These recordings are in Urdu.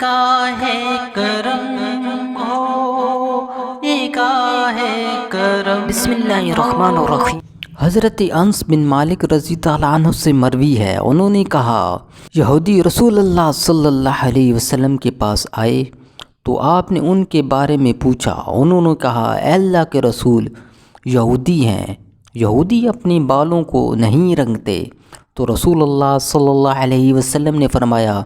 نگاہ کرم ہو، نگاہ کرم۔ بسم اللہ الرحمن الرحیم۔ حضرت انس بن مالک رضی اللہ عنہ سے مروی ہے، انہوں نے کہا یہودی رسول اللہ صلی اللہ علیہ وسلم کے پاس آئے تو آپ نے ان کے بارے میں پوچھا۔ انہوں نے کہا اے اللہ کے رسول، یہودی ہیں، یہودی اپنے بالوں کو نہیں رنگتے۔ تو رسول اللہ صلی اللہ علیہ وسلم نے فرمایا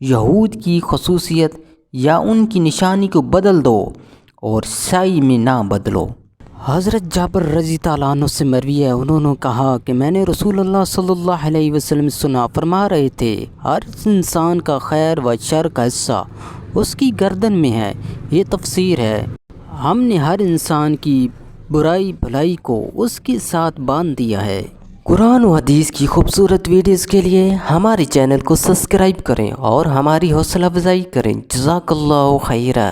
یہود کی خصوصیت یا ان کی نشانی کو بدل دو اور سائی میں نہ بدلو۔ حضرت جابر رضی اللہ عنہ سے مروی ہے، انہوں نے کہا کہ میں نے رسول اللہ صلی اللہ علیہ وسلم سنا فرما رہے تھے ہر انسان کا خیر و شر کا حصہ اس کی گردن میں ہے۔ یہ تفسیر ہے، ہم نے ہر انسان کی برائی بھلائی کو اس کے ساتھ باندھ دیا ہے۔ قرآن و حدیث کی خوبصورت ویڈیوز کے لیے ہمارے چینل کو سبسکرائب کریں اور ہماری حوصلہ افزائی کریں۔ جزاک اللہ خیرہ۔